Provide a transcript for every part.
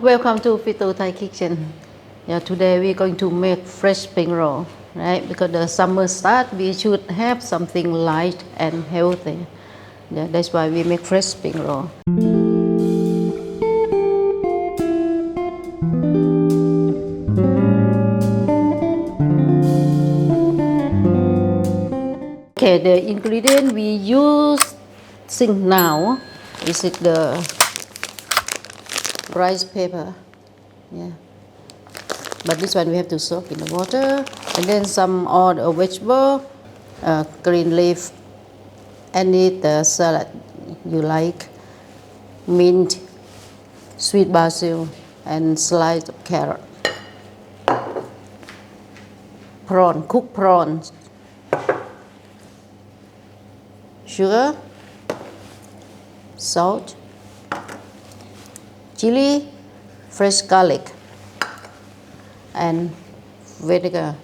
Welcome to Fitous Thai Kitchen. Yeah, today we're going to make fresh spring roll, right? Because the summer start, we should have something light and healthy. Yeah, that's why we make fresh spring roll. Okay, the ingredient we using now is it the rice paper. Yeah. But this one we have to soak in the water, and then some other vegetable, green leaf, any salad you like, mint, sweet basil, and slice of carrot. Cooked prawns, sugar, salt, chilli, fresh garlic, and vinegar.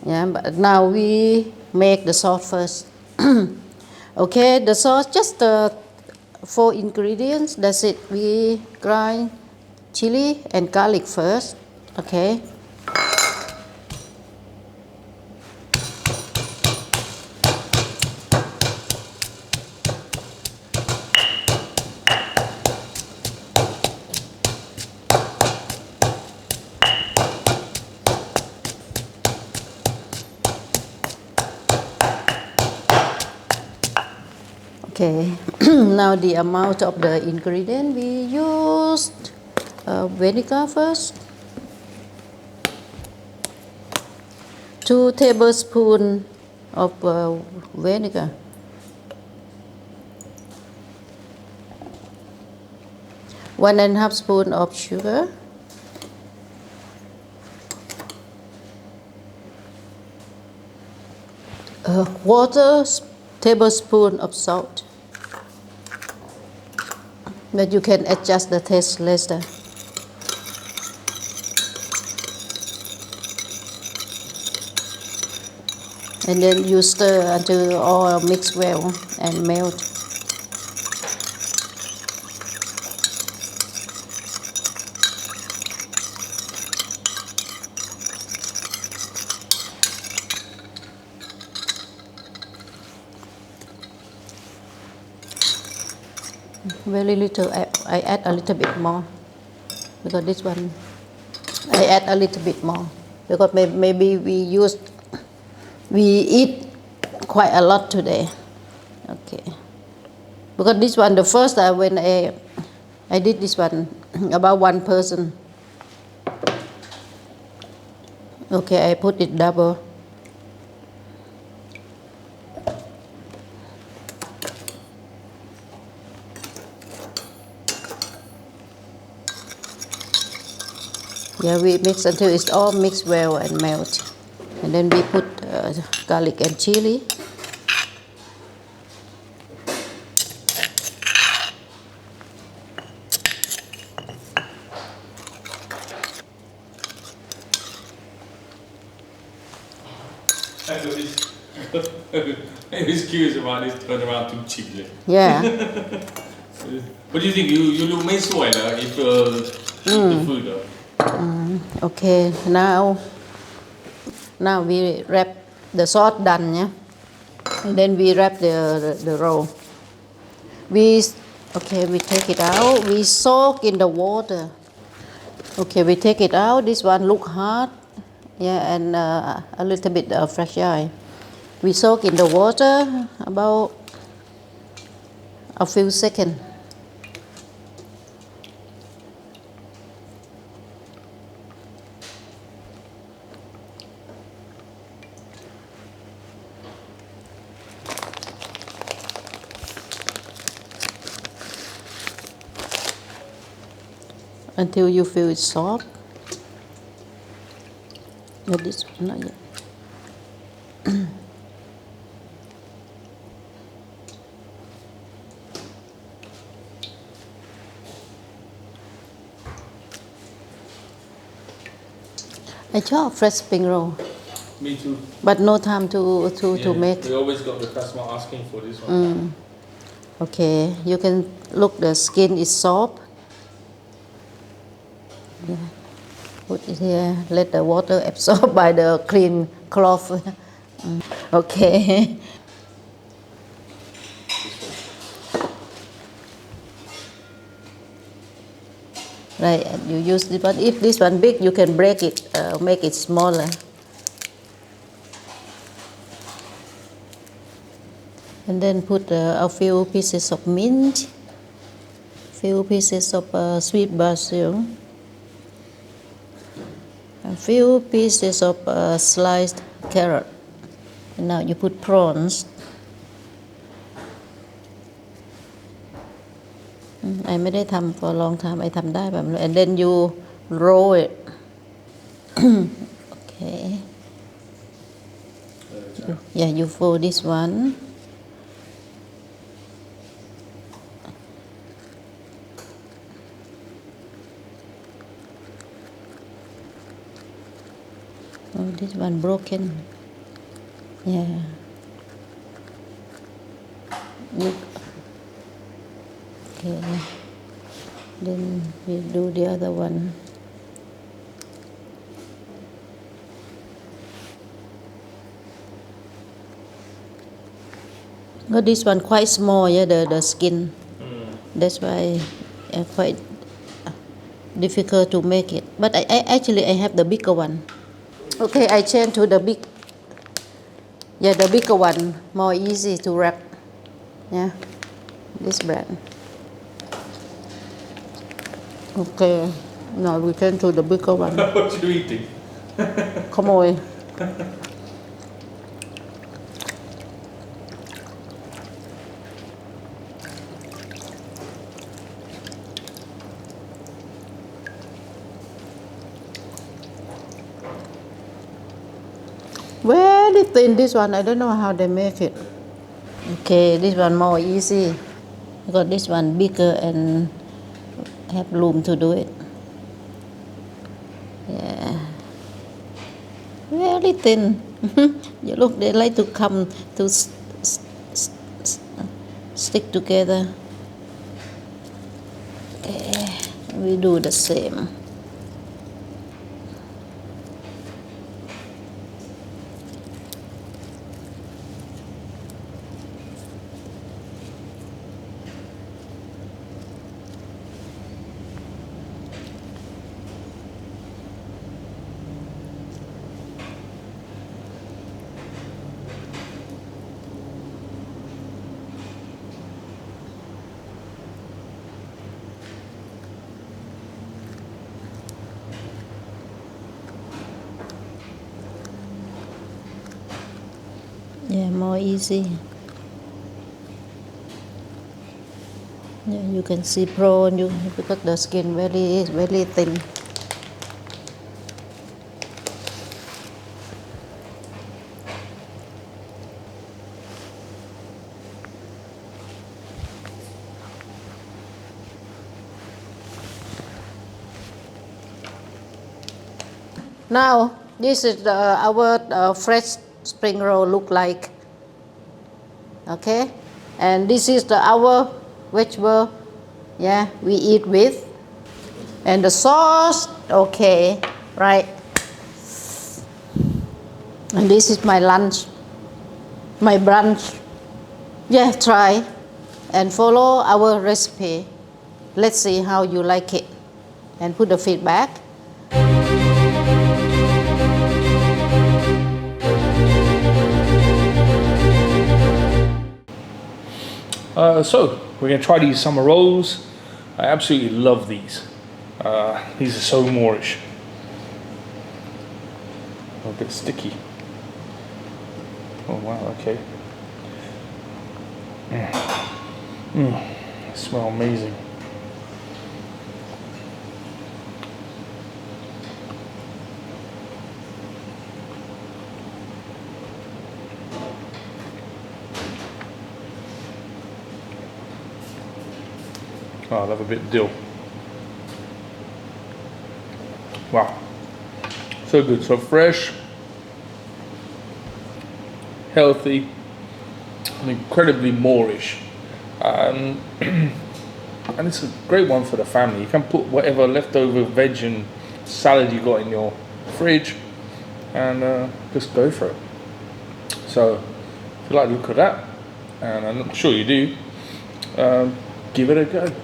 Yeah, but now we make the sauce first. Okay, the sauce just 4 ingredients. That's it. We grind chili and garlic first. Okay. Okay, now the amount of the ingredient we used vinegar first. 2 tablespoons of vinegar. 1.5 spoon of sugar. Quarter tablespoon of salt. But you can adjust the taste later. And then you stir until all mix well and melt. Very little. I add a little bit more because this one I add a little bit more because maybe we eat quite a lot today. Okay, because this one the first when I did this one about 1 person. Okay, I put it double. Yeah, we mix until it's all mixed well and melt. And then we put garlic and chili. I was curious about this turnaround to chili. Yeah. What do you think? You look may soy if the food. Okay, now we wrap the sauce done, yeah. And then we wrap the roll. We take it out. We soak in the water. Okay, we take it out. This one look hard, yeah, and a little bit fragile. We soak in the water about a few seconds. Until you feel it's soft. But this one not yet. I chop fresh spring roll. Me too. But no time to make. We always got the customer asking for this one. Okay, you can look the skin is soft. Put it here. Let the water absorb by the clean cloth. Okay. Right, you use this one. If this one big, you can break it, make it smaller. And then put a few pieces of mint, few pieces of sweet basil, a few pieces of sliced carrot. And now you put prawns. I ไม่ได้ทำ for a long time ไอทำได้แบบนี้ and then you roll it. Okay. Yeah, you fold this one. Oh, this one broken. Yeah. Okay. Then we do the other one. But this one quite small, yeah, the skin. That's why quite difficult to make it. But I actually I have the bigger one. Okay, I change to the big. Yeah, the bigger one, more easy to wrap. Yeah, this brand. Okay, now we turn to the bigger one. What you eating? ขโมย Very thin, this one. I don't know how they make it. Okay, this one more easy. Because this one bigger and have room to do it. Yeah. Very thin. You look, they like to come to stick together. Okay, we do the same. Yeah, more easy. Yeah, you can see prawn because the skin very thin. Now this is our fresh spring roll look like. Okay, and this is our vegetable. Yeah, we eat with, and the sauce. Okay, right. And this is my lunch, my brunch. Yeah, try and follow our recipe. Let's see how you like it, and put the feedback. So we're going to try these summer rolls. I absolutely love these. These are so Moorish. A bit sticky. Oh wow, okay. They smell amazing. Oh, I love a bit of dill. Wow. So good, so fresh, healthy, and incredibly Moorish. and it's a great one for the family. You can put whatever leftover veg and salad you got in your fridge and just go for it. So if you like the look of that, and I'm sure you do, give it a go.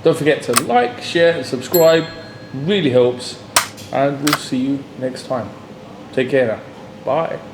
Don't forget to like, share, and subscribe. Really helps, and we'll see you next time. Take care now. Bye.